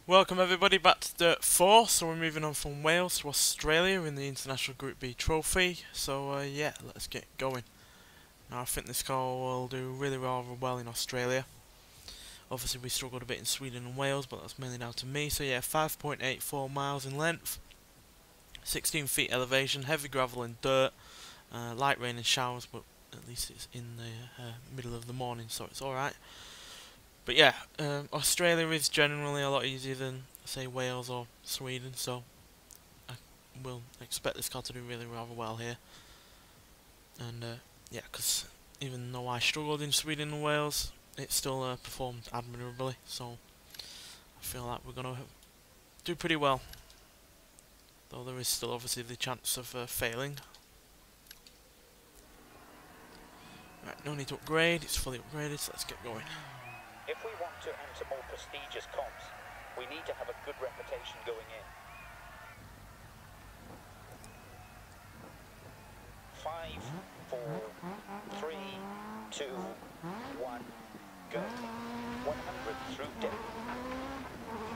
Welcome everybody back to Dirt 4, so we're moving on from Wales to Australia in the International Group B Trophy, so yeah, let's get going. Now I think this car will do really rather well in Australia. Obviously we struggled a bit in Sweden and Wales, but that's mainly down to me, so yeah, 5.84 miles in length, 16 feet elevation, heavy gravel and dirt, light rain and showers, but at least it's in the middle of the morning, so it's alright. But yeah, Australia is generally a lot easier than, say, Wales or Sweden, so I will expect this car to do really rather well here. And yeah, because even though I struggled in Sweden and Wales, it still performed admirably, so I feel like we're going to do pretty well. Though there is still obviously the chance of failing. Right, no need to upgrade, it's fully upgraded, so let's get going. If we want to enter more prestigious comps, we need to have a good reputation going in. 5, 4, 3, 2, 1, go. 100 through dip.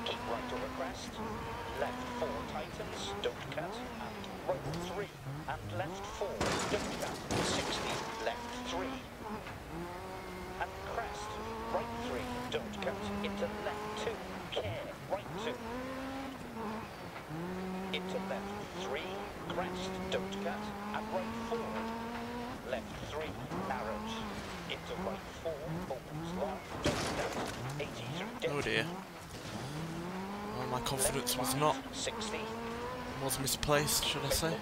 Keep right over crest. Left 4 tightens, don't cut, and right 3. And left 4, don't cut. 60, left 3. And crest. Right 3, don't cut, into left 2, care, right 2. Into left 3, crest, don't cut, and right 4. Left 3, narrows. Into right 4, opens long, don't cut, 80 through dip. Oh dear. Well, my confidence was not, 60. was misplaced, should I say.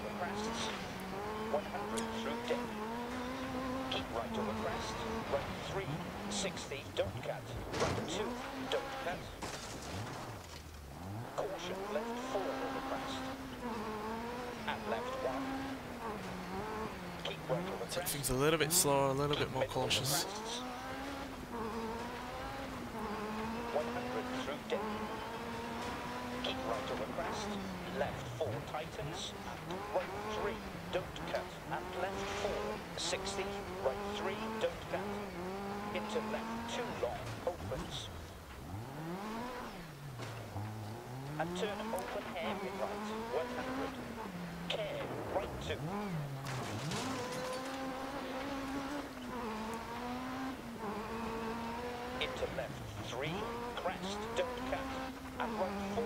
100 through dip. Keep right over crest, right 3. 60, don't cut. Right 2, don't cut. Caution, left 4 over crest. And left 1. Keep right over crest. Take things a little bit slower, a little bit more cautious. 100 through dip. Keep right over crest. Left 4 tightens. And right 3, don't cut. And left 4. 60, right 3, don't cut. Into left 2 long, opens. And turn open hairpin right, 100. Care, right 2. Into left 3, crest, don't cut. And right 4.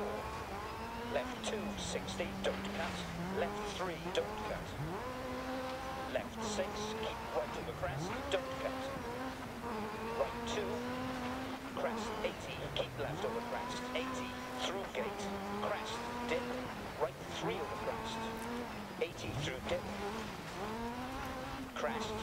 Left 2, 60, don't cut. Left 3, don't cut. Left 6, keep right over crest, don't cut. Right 2, crest 80, keep left over crest, 80, through gate, crest, dip, right 3 over crest, 80 through dip, crest,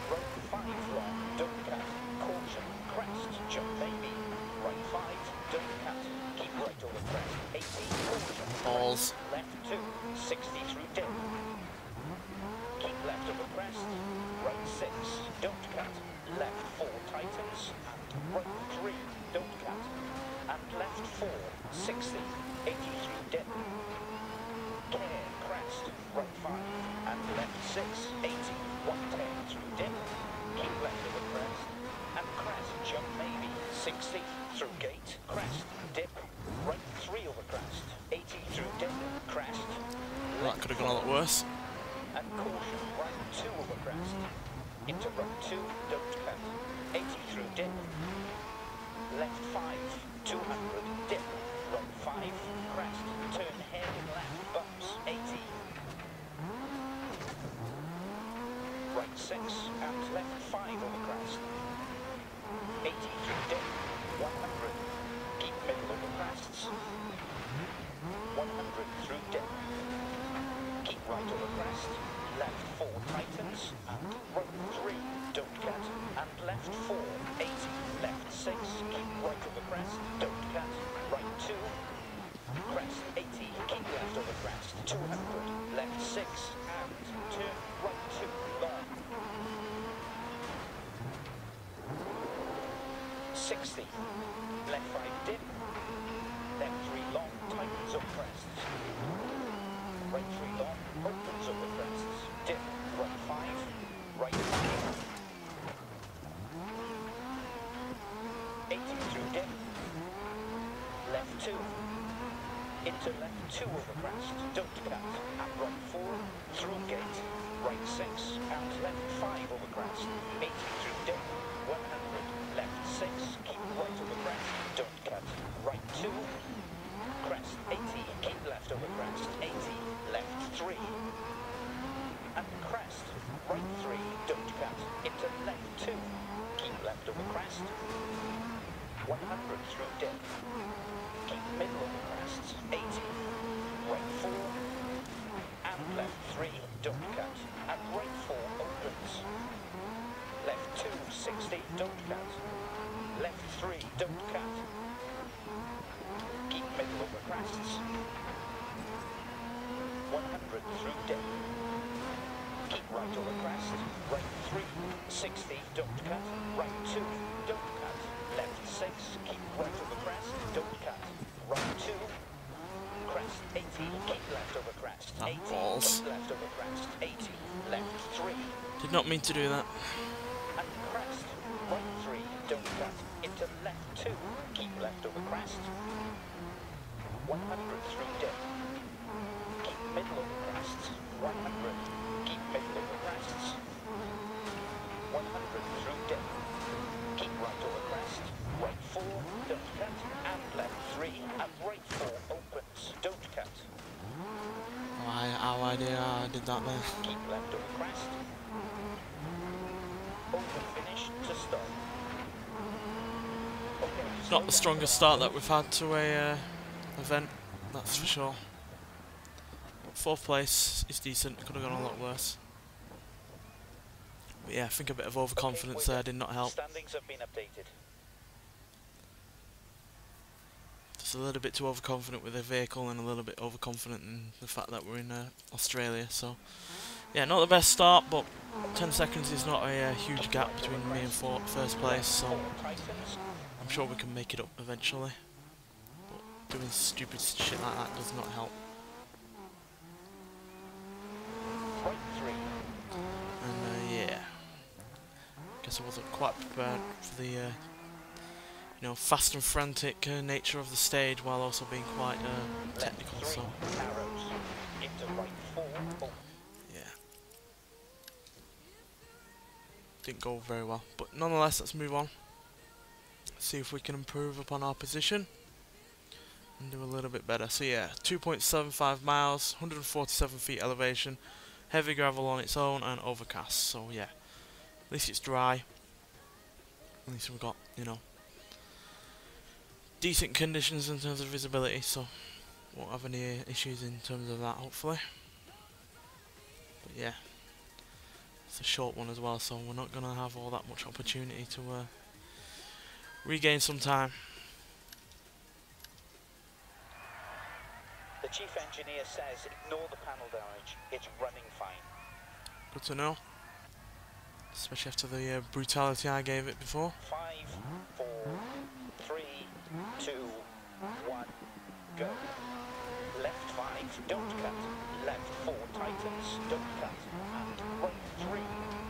right 5 long, don't cut, caution, crest, jump baby, right 5, don't cut, keep right over crest, 80, caution, Balls. left 2, 60 through dip, keep left over crest, right 6, don't cut, left 4 tightens, and right 3, don't cut, and left 4, 60, 80 through dip, care, crest, right 5, and left 6, 80, 110 through dip, keep left over crest, and crest, jump maybe, 60 through gate, crest, dip, right 3 over crest, 80 through dip, crest, Well, that could have gone a lot worse. and caution, right 2 over crest, into right 2, don't cut, 80 through dip, left 5, 200, dip, right 5, crest, turn hairpin left, bumps, 80, right 6, and left 5 over crest, 80 through dip, 100, keep middle over crests, 100 through dip, keep right over crest, left 4 tightens, and right 3, don't cut, and left 4, 80, left 6, keep right over crest, don't cut, right 2, crest 80, keep left over crest, 200, left 6, and turn right 2, long, 60, left 5 dip, left 3 long, tightens over crests, right 3 long, opens over crests, dip, right 5, right 5, 80 through dip, left 2. Into left 2 over crest, don't cut. And right 4, through gate. Right 6, and left 5 over crest. 80 through dip. 100, left 6, keep right over crest, don't cut. Right 2, crest 80, keep left over crest, 80, left 3. And crest, right 3, don't cut. Into left 2, keep left over crest. 100 through dip. Keep middle over crest, 80. Right 4, and left 3, don't cut. And right 4 opens. Left 2, 60, don't cut. Left 3, don't cut. Keep middle over crests. 100 through dip. Keep right over crest. Right 3, 60, don't cut. Right 2, don't cut. Left 6, keep right over crest, don't cut. Right 2, crest 80, keep left over crest. 80, balls. left over crest. 80, left 3. Did not mean to do that. And crest, right 3, don't cut. Into left 2, keep left over crest. 100 through dip. Keep middle over crests. 100, keep middle over crests. 100 through dip. Keep right over crest. Right 4, don't cut. And left 3, and right 4 opens. Don't cut. How I did that there. Keep left over crest. Open finish to stop. Okay, Not the strongest start that we've had to a event, that's for sure. But 4th place is decent, could have gone a lot worse. But yeah, I think a bit of overconfidence there did not help. Standings have been updated. Just a little bit too overconfident with the vehicle and a little bit overconfident in the fact that we're in Australia. So yeah, not the best start, but 10 seconds is not a huge gap between me and 1st place, so I'm sure we can make it up eventually. But doing stupid shit like that does not help. Right 3. And yeah, guess I wasn't quite prepared for the you know, fast and frantic nature of the stage, while also being quite technical. Left 3, So arrows. Into right 4. Oh. yeah, didn't go very well, but nonetheless, let's move on. See if we can improve upon our position and do a little bit better. So yeah, 2.75 miles, 147 feet elevation, heavy gravel on its own, and overcast. So yeah, at least it's dry. At least we've got, you know, decent conditions in terms of visibility, so won't have any issues in terms of that, hopefully. But yeah, it's a short one as well, so we're not going to have all that much opportunity to regain some time. The chief engineer says ignore the panel damage. It's running fine. Good to know, especially after the brutality I gave it before. 5, 4, 3, 2, 1, go. Left 5, don't cut. Left 4, tightens, don't cut. And right 3,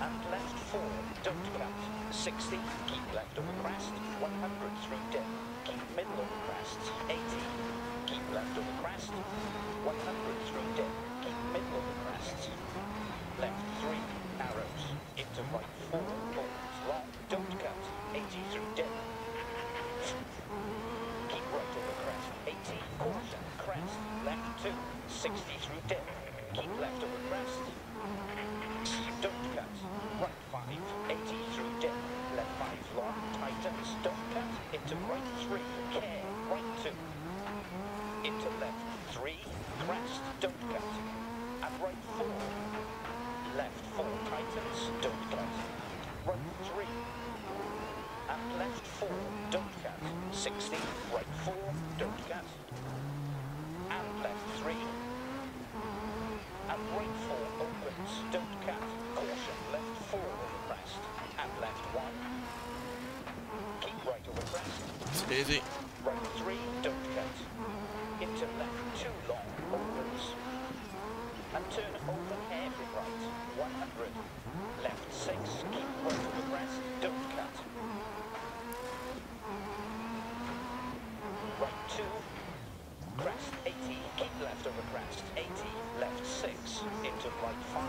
and left 4, don't cut. 60, keep left over crest. 100 through dip. Keep middle over crest. 80, keep left over crest. 100 through dip. Keep middle over crest. Left 3, arrows. Into right 4, opens long, don't cut. 80 through dip. Keep right over crest. 80, caution, crest. Left 2, 60 through dip. Keep left over crest. Don't cut. Right 5, 80 through dip. Left 5 long, tightens, don't cut. Into right 3, care, right 2. Into left 3, crest, don't cut. And right 4. Left 4, tightens, don't cut. Right 3. And left 4, don't cut. 60, right 4, don't cut. And left 3. And right 4 opens, don't cut. Caution, left 4 over crest. And left 1. Keep right over crest. It's easy. Right 3, don't cut. Into left 2 long, opens. And turn open hair from right, 100. Left 6, keep right over crest, don't cut. Right 2, crest 80, keep left over crest 80, left 6, into right 5,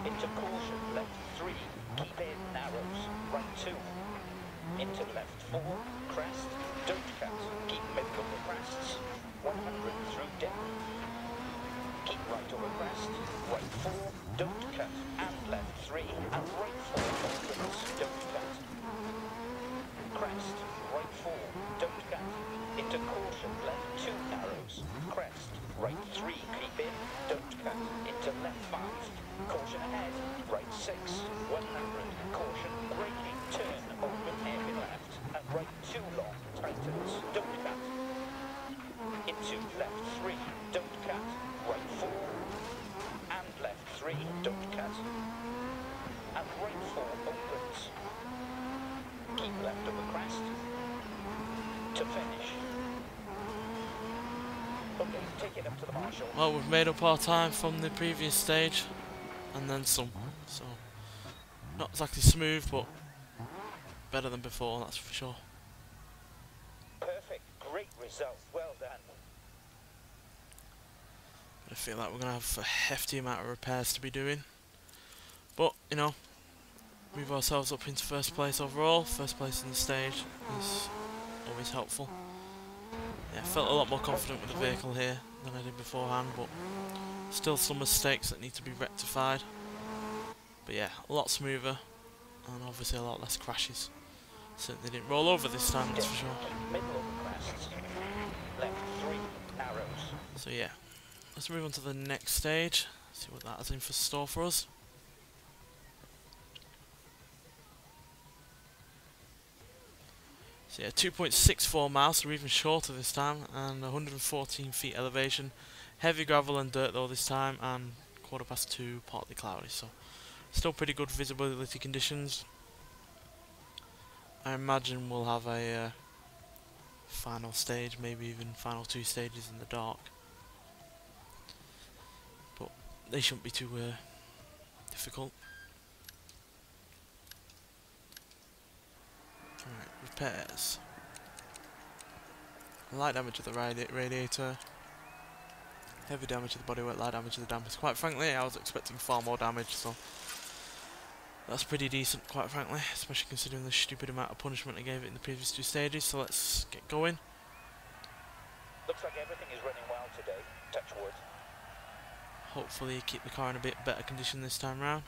into caution, left 3, keep in narrows, right 2, into left 4, crest, don't cut, keep middle over crests, 100 through dip, keep right over crest, right 4, don't cut, and left 3, and right 4 opens, don't cut, crest, right 4, don't cut, into caution, left 2 narrows, crest, right 3, keep in, don't cut, into left 5, caution ahead, right 6, 100, caution, braking, turn, open, hairpin left, and right 2 long, tightens, don't cut, into left 3, don't cut, right 4, and left 3, don't cut, and right 4 opens, keep left over crest, to finish. Okay, take it up to the marshal. Well, we've made up our time from the previous stage, and then some. So, not exactly smooth, but better than before, that's for sure. Perfect, great result, well done. I feel like we're going to have a hefty amount of repairs to be doing. But, you know, move ourselves up into first place overall. First place in the stage is always helpful. Yeah, I felt a lot more confident with the vehicle here than I did beforehand, but still some mistakes that need to be rectified. But yeah, a lot smoother, and obviously a lot less crashes. Certainly didn't roll over this time, that's for sure. Middle over crests, left 3, narrows. So yeah, let's move on to the next stage, see what that has in for store for us. So yeah, 2.64 miles, so we're even shorter this time, and 114 feet elevation. Heavy gravel and dirt though this time, and 2:15, partly cloudy, so still pretty good visibility conditions. I imagine we'll have a final stage, maybe even final 2 stages in the dark. But they shouldn't be too difficult. Alright, repairs. Light damage to the radiator. Heavy damage to the bodywork, light damage to the dampers. Quite frankly, I was expecting far more damage, so that's pretty decent, quite frankly, especially considering the stupid amount of punishment I gave it in the previous 2 stages, so let's get going. Looks like everything is running well today, touch wood. Hopefully keep the car in a bit better condition this time round.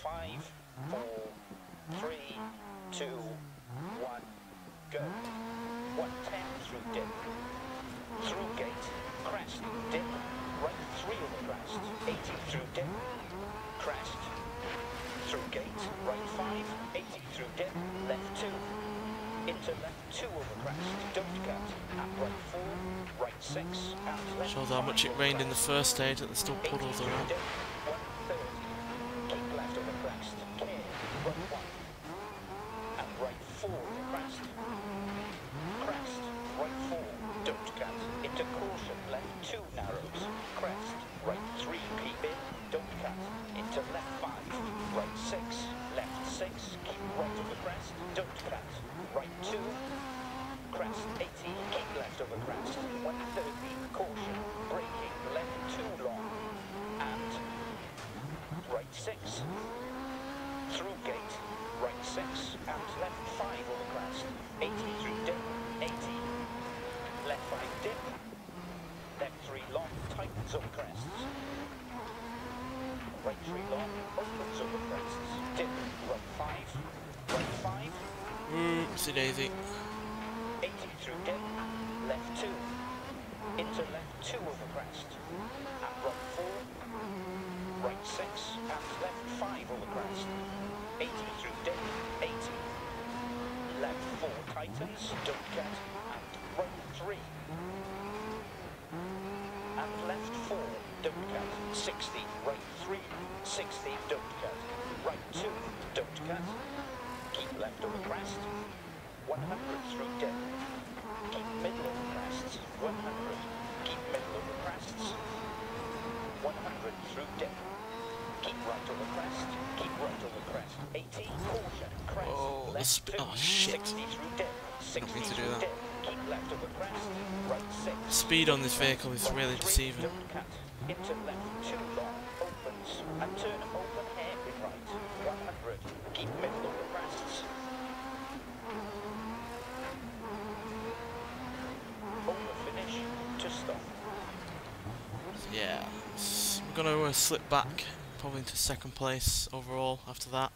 5, 4, 3, 2, 1, go. 110 through dip. Through gate, crest, dip. Right 3 over crest. 80 through dip. Crest. Through gate, right 5. 80 through dip. Left 2. Into left 2 over crest. Don't cut. And right 4. Right 6. And left Shows how much it rained in the first stage, that there's still 80 puddles through around. dip. 130. Keep left over crest. Clear. Right 1. And right 4 over crest. Crest. Right 4. Don't cut. Into caution. Left 2 narrows. Crest. Right 3. Keep in. Don't cut. Into left 5. Right 6. Left 6. Keep right over crest. Don't cut. Right 2. Crest 80. Keep left over crest. 130. Caution. Braking. Left 2 long. And right 6. Through gate. Right 6. And left 5 over crest. 80 through dip. 80. Left 5 dip. Left 3 long. Tightens over crests. Right 3 long. Opens over crests. Dip. Right 5. Right 5. Oopsie daisy. 80 through dip, left 2, into left 2 over crest, and right 4, right 6, and left 5 over crest, 80 through dip, 80, left 4 tightens, don't cut, and right 3, and left 4, don't cut, 60, right 3, 60, don't cut, right 2, don't cut, keep left over crest, 100 through dip. Keep middle over crests. 100. Keep middle over crests. 100 through dip. Keep right over crest. Keep right over crest. 80. Caution. Crest. Oh, left 2. oh shit. 60 through dip. 60 Didn't mean to do through that. dip. Keep left over crest. speed on this vehicle is really deceiving. Don't cut. Into left 2 long, opens, and turn open hairpin right. 100. Keep middle of the crests. Over finish to stop. Yeah, we're going to slip back, probably into second place overall after that.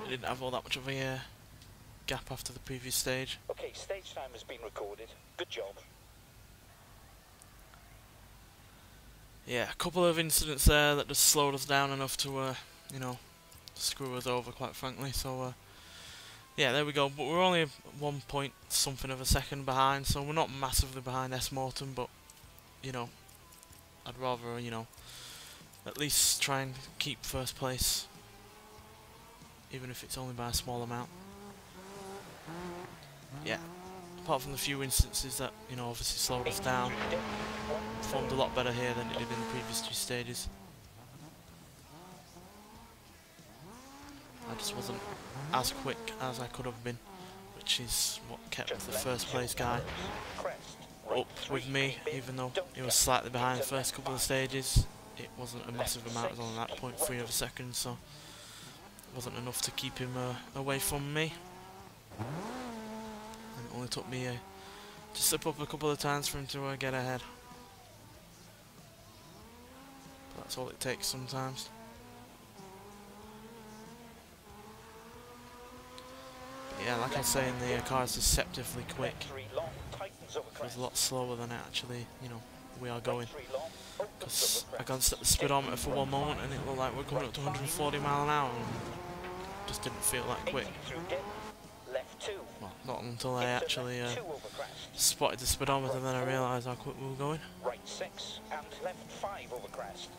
We didn't have all that much of a gap after the previous stage. Okay, stage time has been recorded. Good job. Yeah, a couple of incidents there that just slowed us down enough to, you know, screw us over, quite frankly. So, yeah, there we go. But we're only 1 point something of a second behind, so we're not massively behind S. Morton, but, you know, I'd rather, you know, at least try and keep first place, even if it's only by a small amount. Yeah, apart from the few instances that, you know, obviously slowed us down, performed a lot better here than it did in the previous 2 stages. I just wasn't as quick as I could have been, which is what kept the first place guy up with me, even though he was slightly behind the first couple of stages. It wasn't a massive amount, it was only like 0.3 of a second, so it wasn't enough to keep him away from me. And it only took me to slip up a couple of times for him to get ahead. But that's all it takes sometimes. But yeah, like I was saying, the car is deceptively quick. It was a lot slower than it actually, you know, we are going. Because I glanced at the speedometer for one moment and it looked like we're coming up to 140 mile an hour and it just didn't feel that quick. Well, not until I actually spotted the speedometer, then I realised how quick we were going. Right 6 and left 5 over crest.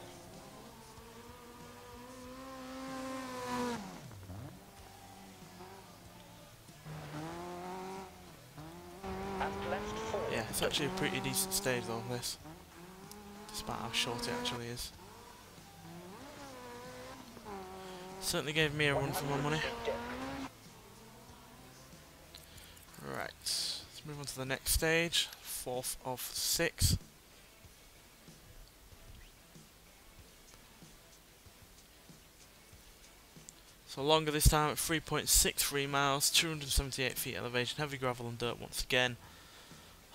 And left 4. Yeah, it's actually a pretty decent stage though, this. Despite how short it actually is. Certainly gave me a run for my money. Right, let's move on to the next stage, 4th of 6. So longer this time at 3.63 miles, 278 feet elevation, heavy gravel and dirt once again.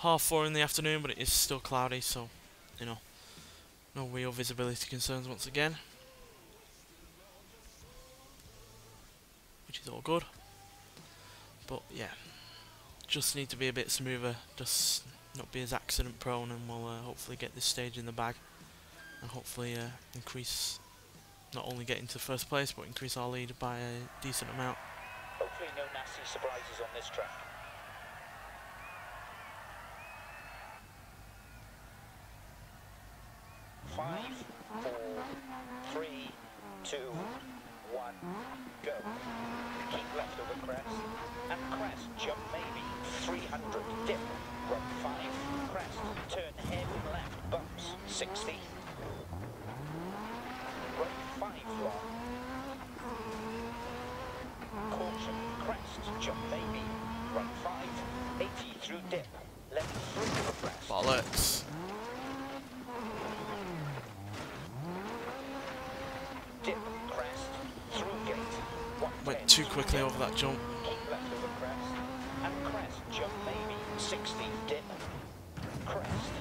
4:30 in the afternoon, but it is still cloudy, so, you know, no real visibility concerns once again. Which is all good. But yeah, just need to be a bit smoother, just not be as accident prone, and we'll hopefully get this stage in the bag. And hopefully increase, not only get into first place, but increase our lead by a decent amount. Hopefully no nasty surprises on this track. Five, 4, 3, 2, 1, go. Keep left over crest, and crest, jump maybe, 300, dip, run 5, crest, turn hairpin left, bumps, 60. Right 5 long. Caution, crest, jump maybe, run 5, 80 through dip, left 3 over crest. Bollocks. Dip, crest, through gate, 110. Went too quickly over that jump. Keep left over crest, and crest, jump maybe, 60, dip, crest,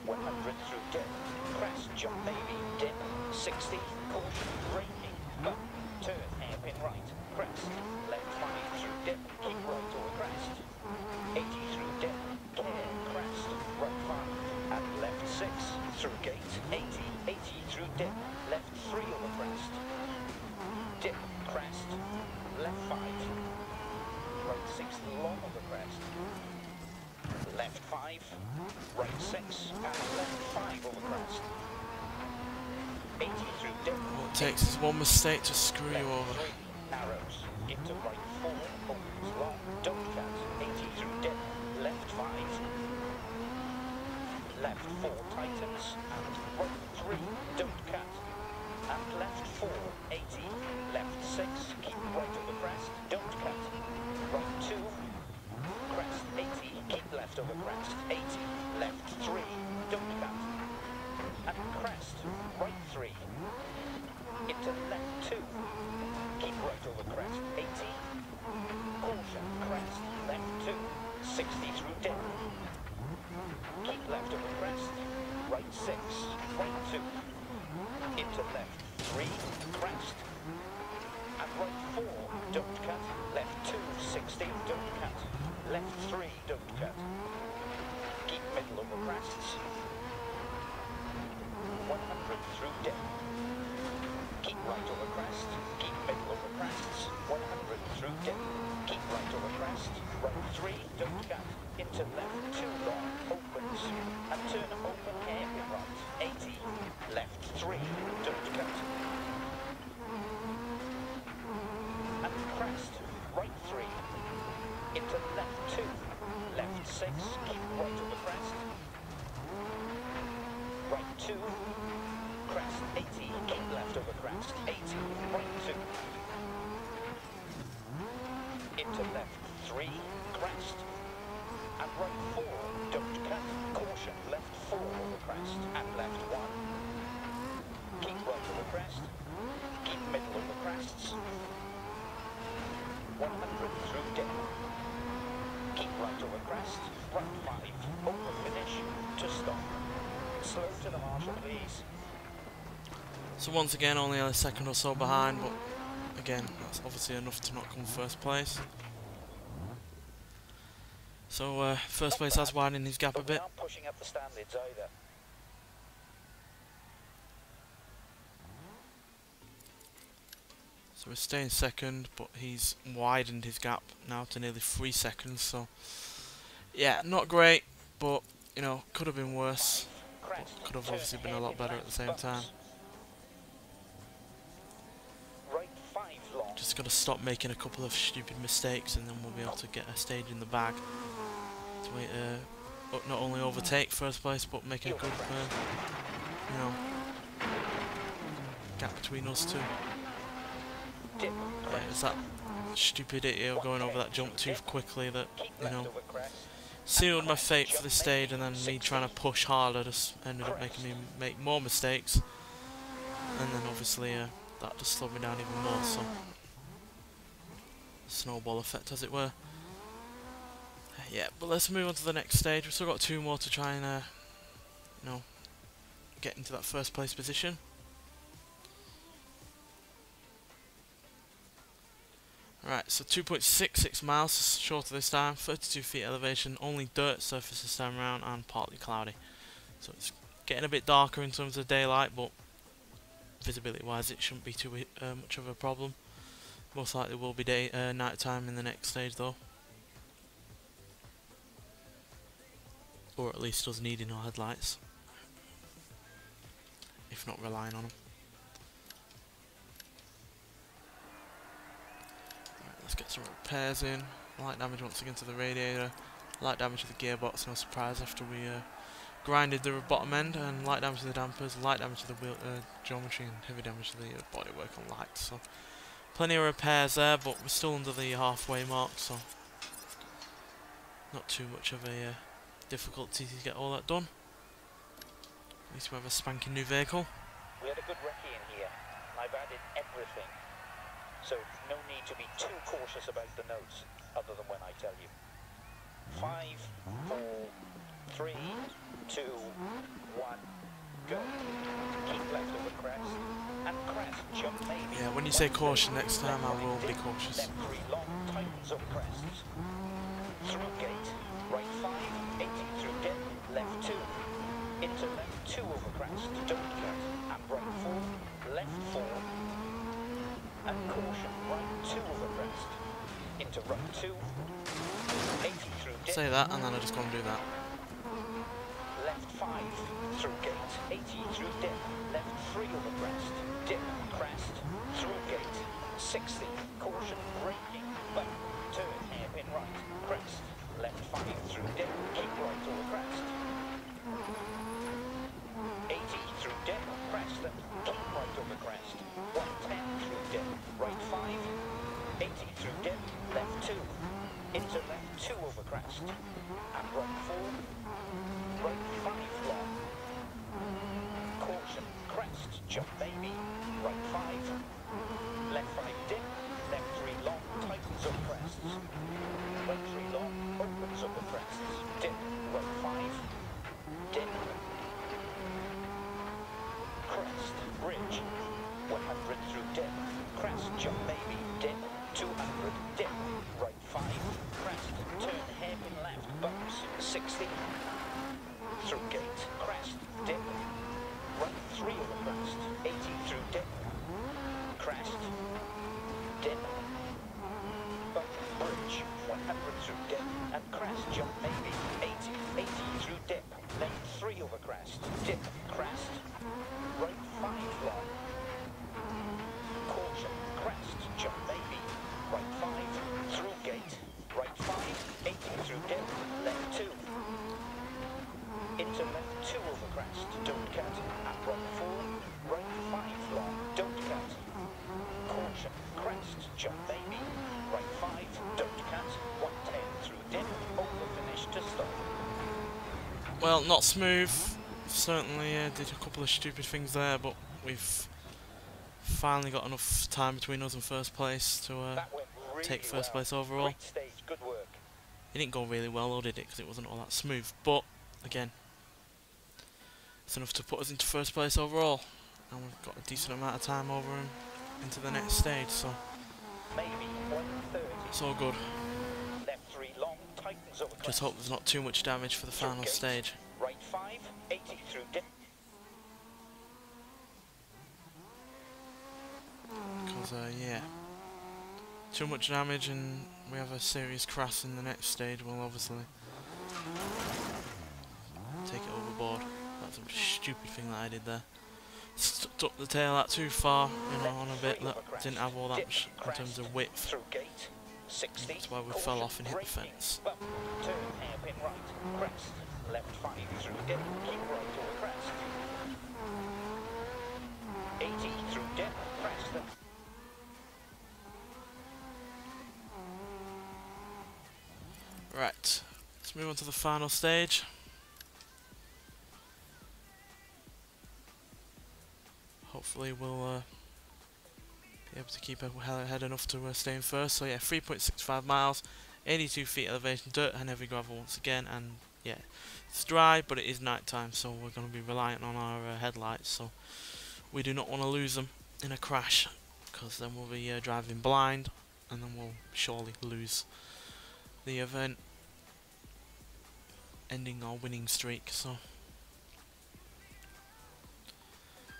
100 through dip, crest, jump maybe, dip, 60, caution, braking, bump, turn, hairpin right, crest, left 5 through dip, keep right over crest, 80 through dip, care, crest, right 5, and left 6 through gate, 80, 80 through dip, left 3 over crest, dip, crest, left 5, right 6 long over crest, left 5, right 6, and left 5 over crest, 80 through dip. All it takes is one mistake to screw you over. 3, narrows, into right 4, opens long, don't cut, 80 through dip, left 5, left 4 tightens, and right 3, don't cut, and left 4, 80, left 6, keep right over crest, don't cut, right 2, crest 80, keep left left over crest, 80, left 3, don't cut. And crest, right 3, into left 2, keep right over crest, 80, caution, crest, left 2, 60 through dip, keep left over crest, right 6, right 2, into left 3, crest, and right 4, don't cut, left 2, 60, don't cut, left 3, don't cut, keep middle over crests, 100 through dip, keep right over crest, keep middle over crests, 100 through dip, keep right over crest, right 3, don't cut, into left 2 long, opens, and turn open hairpin right, 80, left 3, don't cut, and crest, right 3, into left 2, left 6, keep right over crest, right 2, crest 80, keep left over crest, 80, right 2, into left 3, crest, and right 4, don't cut, caution, left 4 over crest, and left 1, keep right over crest, keep middle over crests, 100 through dip, keep right over crest, right 5, over finish, to stop, slow to the marshal please. So once again, only a second or so behind, but again, that's obviously enough to not come first place. So first place has widened his gap a bit. Not pushing up the standards either. So we're staying second, but he's widened his gap now to nearly 3 seconds. So yeah, not great, but you know, could have been worse. But could have obviously been a lot better at the same time. Just got to stop making a couple of stupid mistakes, and then we'll be able to get a stage in the bag to not only overtake first place, but make a good, you know, gap between us two. Yeah, it's that stupidity of going over that jump too quickly that, you know, sealed my fate for this stage, and then me trying to push harder just ended up making me make more mistakes, and then obviously that just slowed me down even more. So snowball effect, as it were. Yeah, but let's move on to the next stage. We've still got 2 more to try and you know, get into that first place position. Right, so 2.66 miles shorter this time, 32 feet elevation, only dirt surface this time around, and partly cloudy. So it's getting a bit darker in terms of daylight, but visibility wise it shouldn't be too much of a problem. Most likely will be night time in the next stage though, or at least us needing our headlights, if not relying on them. Right, let's get some repairs in. Light damage once again to the radiator, light damage to the gearbox, no surprise after we grinded the bottom end, and light damage to the dampers, light damage to the wheel geometry, and heavy damage to the bodywork and lights. So plenty of repairs there, but we're still under the halfway mark, so not too much of a difficulty to get all that done. At least we have a spanking new vehicle. We had a good recce in here. I've added everything, so no need to be too cautious about the notes, other than when I tell you. 5, 4, 3, 2, 1, go. Keep left over crest, and crest, jump maybe. Yeah, when you say caution next time, I will be cautious. Left 3 long, tightens over crests. Through gate, right 5, 80 through dip, left 2. Into left 2 over crest, don't cut, and right 4, left 4. And caution, right 2 over crest. Into right 2, 80 through dip. Say that, and then I just go and do that. Left 5 through gate, 80 through dip, left 3 over crest, dip, crest, through gate, 60, caution, braking, left, turn, hairpin right, crest, left 5 through dip, keep right over crest, 80 through dip, crest, left, keep right over crest, 110 through dip, right 5, 80 through dip, left 2, into left 2 over crest, and right 4, jump maybe, right 5, left 5 dip, left 3 long, tightens up crests, right 3 long, opens up the crests, dip, right 5, dip, crest, bridge, 100 through dip, crest, jump maybe, dip, 200, dip, right 5, crest, turn hairpin left, bumps, 60, through gate, crest, dip, right 3 over crest, 80 through dip, crest, dip, bump, bridge, 100 through dip, and crest, jump maybe, 80 through dip, left 3 over crest, dip, crest, right 5 long, caution, crest, jump maybe, right 5, through gate, right 5, 80 through dip, left 2, into left 2 over crest, don't cut, and right 4, right 5 long, don't cut, caution, crest, jump maybe, right 5, don't cut, 110 through dip, over finish to stop. Well, not smooth. Certainly did a couple of stupid things there, but we've finally got enough time between us and first place to That went really take first well. place overall. Great stage, good work. It didn't go really well, though, did it? Because it wasn't all that smooth. But again, it's enough to put us into first place overall, and we've got a decent amount of time over and into the next stage, so Maybe 130. it's all good. Left 3 long, tightens over Just crest. hope there's not too much damage for the Through final gate, stage. Right 5, 80 through dip. Because yeah, too much damage and we have a serious crash in the next stage. We'll obviously take it overboard. That's a stupid thing that I did there. Stuck the tail out too far, you know, on a bit that didn't have all that much in terms of width. Through gate, 60. That's why we fell off and hit the fence. Bump, turn hairpin right, crest. Left 5 through dip, keep right over crest. 80 through dip, crest. Right, let's move on to the final stage. Hopefully we'll be able to keep ahead enough to stay in first. So yeah, 3.65 miles, 82 feet elevation, dirt and heavy gravel once again, and yeah, it's dry, but it is night time, so we're going to be reliant on our headlights, so we do not want to lose them in a crash, because then we'll be driving blind, and then we'll surely lose the event, ending our winning streak. So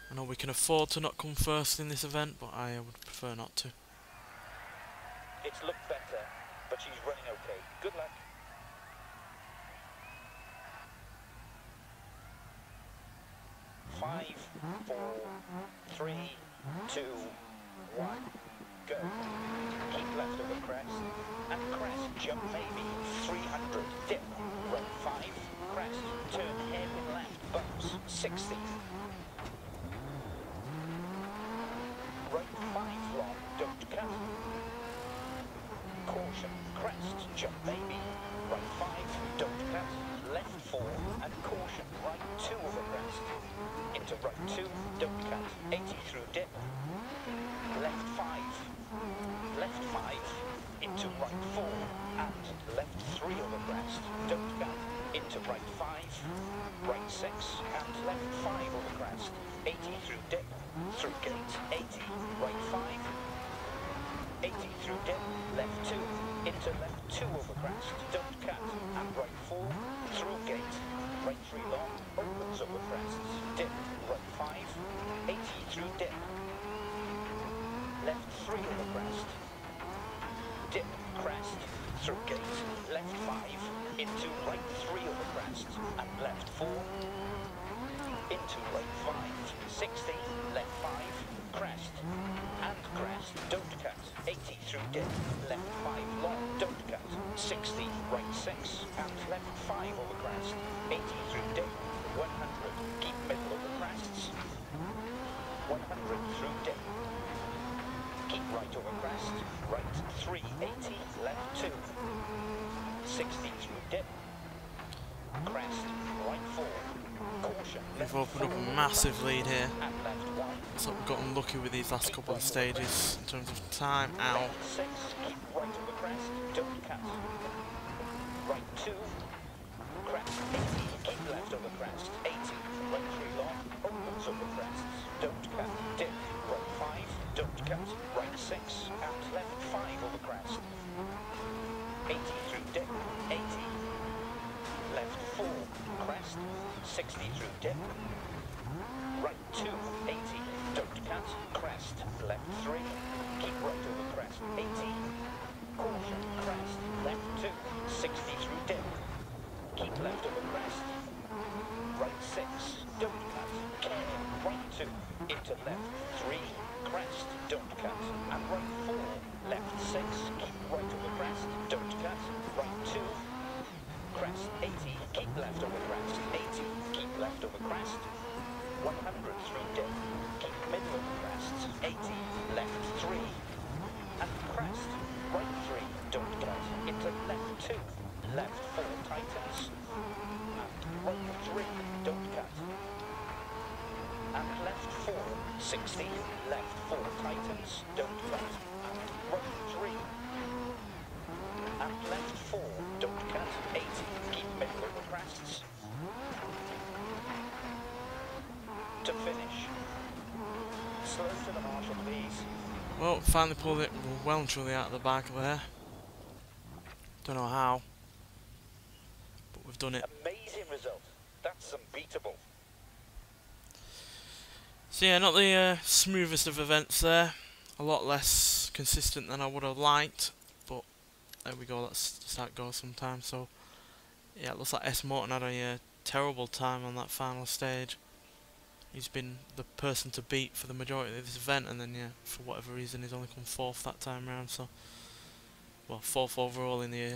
I know we can afford to not come first in this event, but I would prefer not to. It's looked better, but she's running okay. Good luck. Five, 4, 3, 2, 1, go. Keep left over crest, and crest, jump maybe, 300, dip, right 5, crest, turn hairpin left, bumps, 60. Right 5 long, don't cut. Caution, crest, jump maybe, right 5, don't cut, left 4, and caution, right 2 over crest. Into right 2, don't cut, 80 through dip, left 5, left 5, into right 4, and left 3 over crest, don't cut, into right 5, right 6, and left 5 over crest, 80 through dip, through gate, 80, right 5, 80 through dip, left 2, into left 2 over crest, don't cut, and right 4, through gate, right 3 long, opens over crests, dip, right 5, 80 through dip, left 3 over crest, dip, crest, through gate, left 5, into right 3 over crest, and left 4, into right 5, 60, left 5, crest, and crest, don't cut, 80 through dip, left 5 long, don't cut, 60, right 6, and left 5 over crest, 80 through dip, 100, keep middle over crests, 100 through dip, keep right over crest, right 3, 80, left 2, 60 through dip, crest, right 4, caution, We've opened up a massive lead here. and left 1, So we've got unlucky with these last couple of stages in terms of time out. Left 6, keep right over crest, don't cut. Right 2, crest 80, keep left over crest, 80. Right 3 long, opens over crests, don't cut. Dip, right 5, don't cut. Right 6, and left 5 over crest. 80 through dip, 80. Left 4, crest, 60 through dip. Right 2, 80, don't cut, crest, left 3, keep right over crest, 80, caution, crest, left 2, 60 through dip, keep left over crest, right 6, don't cut, care, right 2, into left 3, crest, don't cut, and right 4, left 6, keep right over crest, don't cut, right 2, crest, 80, keep left over crest, 80, keep left over crest, 100 through dip, keep middle of the crests, 80, left 3, and crest, right 3, don't cut, into left 2, left 4 tightens, and right 3, don't cut, and left 4, 60, left 4 tightens, don't cut, and right 3, and left 4, don't cut, 80, keep middle of the crests, to finish. Slow to the marshal, please. Well, finally pulled it well and truly out of the bag there. Don't know how, but we've done it. Amazing result. That's unbeatable. So yeah, not the smoothest of events there. A lot less consistent than I would have liked, but there we go. That's just how it goes sometimes. So yeah, it looks like S. Morton had a terrible time on that final stage. He's been the person to beat for the majority of this event, and then yeah, for whatever reason he's only come 4th that time round. So, well, 4th overall in the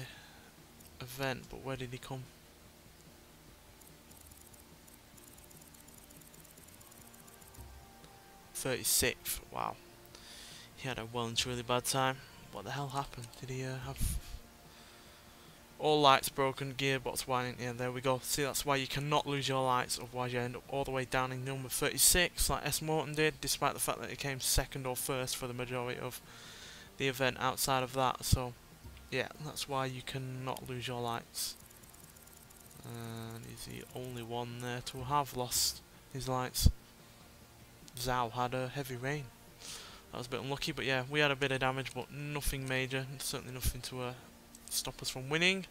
event, but where did he come? 36th. Wow, he had a well and truly bad time. What the hell happened? Did he have all lights broken, gearbox winding? Yeah, there we go. See, that's why you cannot lose your lights, otherwise you end up all the way down in number 36 like S. Morton did, despite the fact that he came 2nd or 1st for the majority of the event outside of that. So yeah, that's why you cannot lose your lights. And he's the only one there to have lost his lights. Zhao had a heavy rain. That was a bit unlucky, but yeah, we had a bit of damage, but nothing major, certainly nothing to stop us from winning.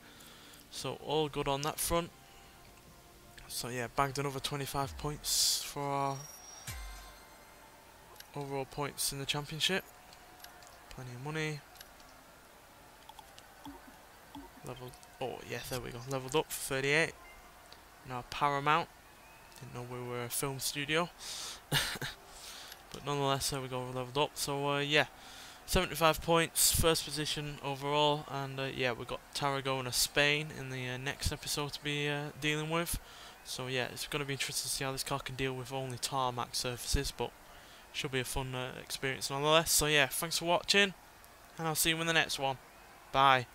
So all good on that front. So yeah, bagged another 25 points for our overall points in the championship. Plenty of money. Leveled, oh yeah, there we go, leveled up for 38. Now Paramount. Didn't know we were a film studio. But nonetheless, there we go, we're leveled up. So yeah, 75 points, 1st position overall, and yeah, we've got Tarragona, Spain in the next episode to be dealing with. So yeah, it's going to be interesting to see how this car can deal with only tarmac surfaces, but should be a fun experience nonetheless. So yeah, thanks for watching, and I'll see you in the next one. Bye.